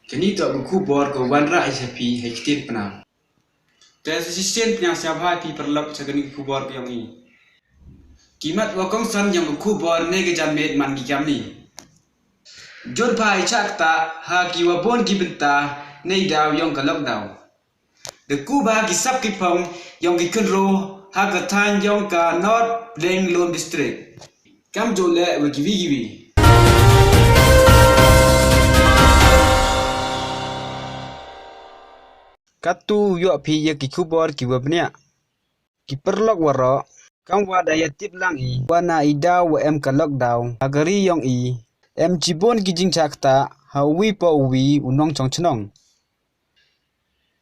Kini tak Khubor ke wanra isapi hektir Pnar. Tes asisten yang siapa pi perlok segini Khubor yang ini. Kimat wakong san yang Khubor nege jamet man gikam ni. Jod pai cakta ha kiwabon kibenta nei daw yang kalok daw. De Kuba kisap kipong yang gikunro ha ka tang yang ka North Leng Lom district. Kam jole we givi. Katu yo pi ye ki Khubor ki wabnya ki perlok waro kam wada ya tip lang I wana ida wa em ka lockdown agari yong I em jibon ki jing chakta hawi po uwi unong chong chnong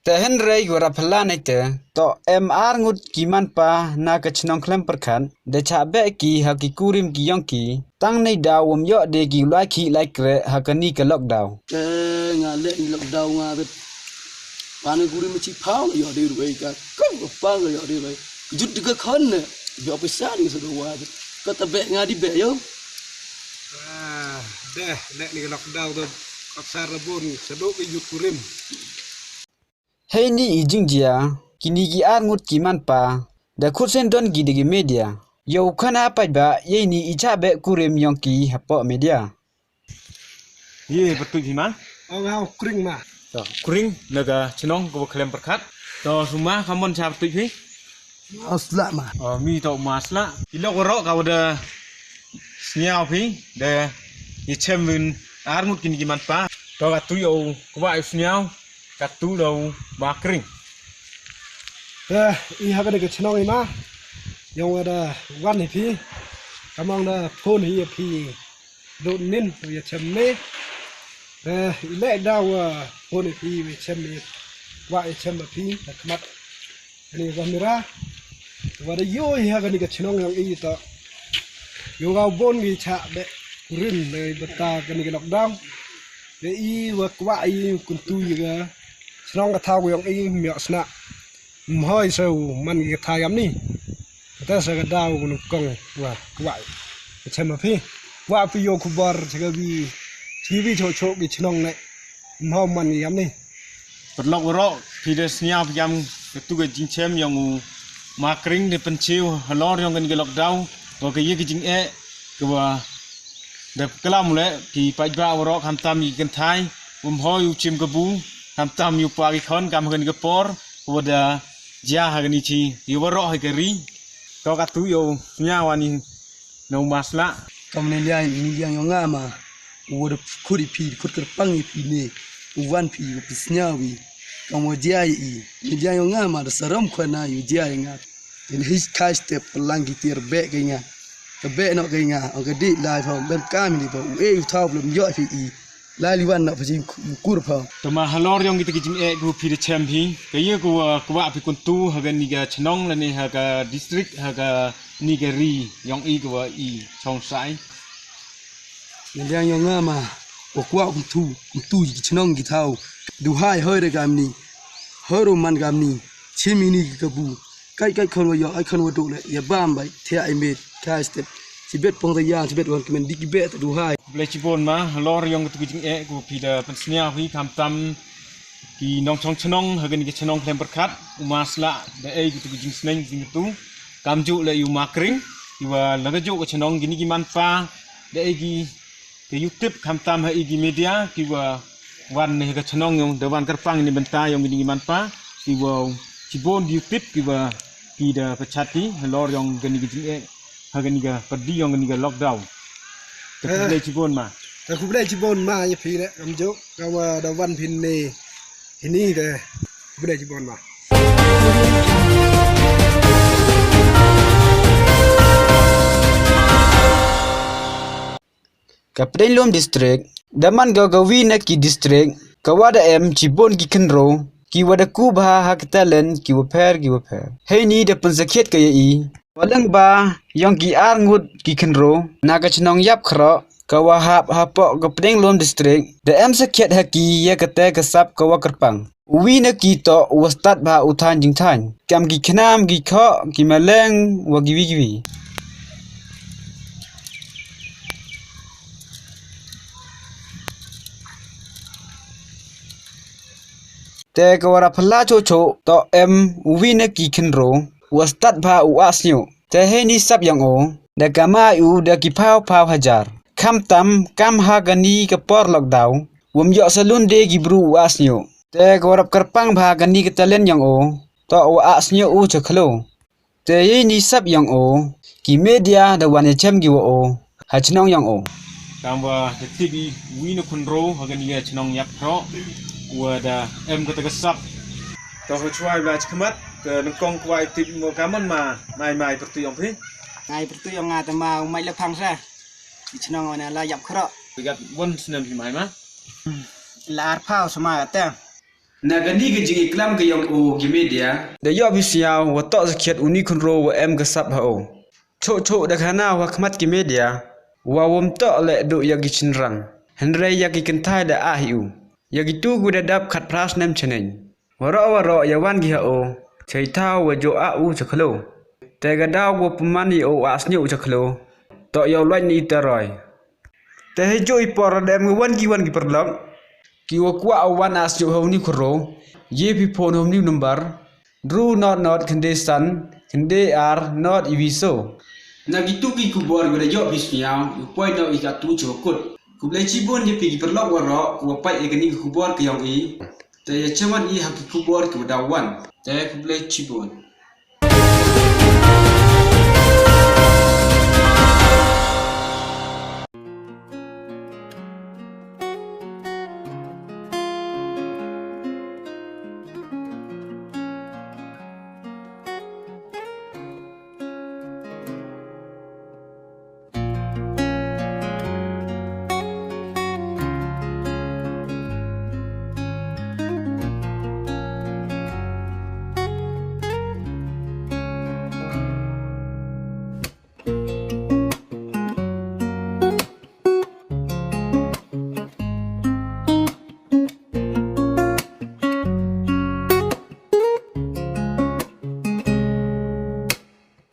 te hynrei gora phalane te to em ar ngut ki man pa na ka chnong klem perkhan de cha be ki ha ki kurim ki yong ki tang nei da wom yo de ki lai ki lai kre ha ka ni ka lockdown nga le lockdown nga bet Pane guri machi phao yo de ruai ka ko pa yo de ruai jut de khon ne yo pesa ni so do wa ko ta be nga di be yo deh nek ni lockdown to pasar rebon sedok yut kurim hei ni ijing jia kini gi ar ngut ki man pa da khut sen don gi de media yo khana pa ba ye ni icha be kurim yong ki hapo media ye betul himan ngau kring ma to kuring naga chnong ko klem perkat to suma kamon chap tu hi asla ma mi to masla ilo ro ka wada sniao phi de ye chemin armut kini man pa to ka tu yo ko ba sniao ka tu do ba kring I ha ka de chnong ma yong ada wan ni phi kamang da phone hi phi do nin ye chem ne le daw phone phi we chem ne wa chem phi kmat ni kamera wada yo ha ka ni chnong yang I to yo ga bon gi cha be rin le bata ka ni lockdown de I wa I kun tu ga chnong ka thau yang I mi shna mhoi so man gi tha yam ni ta sa ga daw kun kong wa chem phi wa phi yo Khubor ga bi TV cho gi chnong ne mhom man yam ni perlok ro phi de sniao yam tu ga jing chem yang ma kring de penchiu halor yang kan lockdown to ke ye ki jing e ko ba de klam le ki pa ba ro kham tam yi kan thai ho yu chim ka bu kham tam yu pa ki khon kam kan ka por ko da ja ha ni chi yu ro ha ke ri to ka tu yo nya wa ni no masla kam ne liang yo nga ma wo de khuri phi khut ka pang I phi ne wan phi yu pisnya wi kam wo dia I liang yo nga ma da saram khona yu dia nga in his cash step langi tir be ke nga ka be no ke nga on ka di lai phom ben kam ni ba e thau blum yo phi I lai li wan na phi kur phom to ma halor yang kita jing e ku phi de chem phi ke ye ku wa phi kun tu ha ga ni ga chnong la ni ha ga district ha ga ni ga ri yang I ku wa I chong sai liang yo nga ma o kwa kun tu gi chnong gi thau du hai hoi de gam ni horo man gam ni chimi ni ka bu kai khon yo ai khon wo do le ya bam bai thia ai me kai step sibet pong ta ya sibet wan kemen dik be du hai ble chi bon ma halor yang tu jing e ku phi da pen snia phi kam tam ki nong chong chnong ha ga ni chnong klem perkat umasla da e ku jing sneng jing tu kam ju le yu ma kring wa la ga ju ko chnong gini ki man fa da e ki ke YouTube kam tam ha I gi media ki wa wan ne ga chnong yong de wan kerpang ni benta yong gini man pa ki wa cibon di YouTube ki wa ki da pachati lor yong gani gi e ha gani ga padi yong gani ga lockdown te ku cibon ma ta ku ble cibon ma ye phi le am jo ka wa da wan phin ne ini de ku ble cibon ma Kaprenlom district daman gagawi na ki district kawada em chibon ki kenro ki wada Kuba ha talent ki waper hei ni da pensakiet kaya I walang ba yang ki ar ngut ki kenro naga chnong yap khro kawa hapo Kaprenlom district da em sakiet ha ki ya kate kasap kawa kerpang wi na ki to wastat ba uthan jing than kam ki khnam ki kho ki maleng wa giwi Te kawara phala cho to wina ki kinro was tat ba u asnyo. Te he ni sap yang o da kama u da ki pau hajar. Kam tam kam ha gani ke por lockdown. Wum yo salun de gibru u asnyo. Te kawarap kerpang ba gani ke talen yang o to u asnyo u chaklo. Te he ni sap yang o ki media da wan chem gi o hachnong yang o. Kamba the TV wina kunro hagan ya chnong yak pro wada kata kesap to ho chwai la chkmat ke nongkong kwai tip mo kamon ma mai pertu yong phi Ngai pertu yang ngata ma mai la phang sa chnong wana la yap khro bigat won snem hi mai ma lar phao sama ta nagani ke jing iklam ke yong o ki media da yo bisia wa to zakhet uni kunro wa ke sap ha o cho da khana wa khmat ki media wa wom to le do yagi chinrang hynrei yagi kentai da ahiu yagi tu gu da dap khat pras nem cheneng waro yawan gi ha o chei thao wa jo a u chakhlo te ga daw go pmani o asnyu chakhlo to yo loi ni taroi te he jo ipor dem wan gi perlok ki wa kwa wan asnyu ho ni khro ye pi phone hom ni number dru not khende san khende ar not ibiso Nagitu ki Khubor gada yo bisniao poi no ikatu chokut kublai chibon ye pi perlok waro ku pai egani Khubor ke yong i te chaman i hak Khubor ke dawan te kublai chibon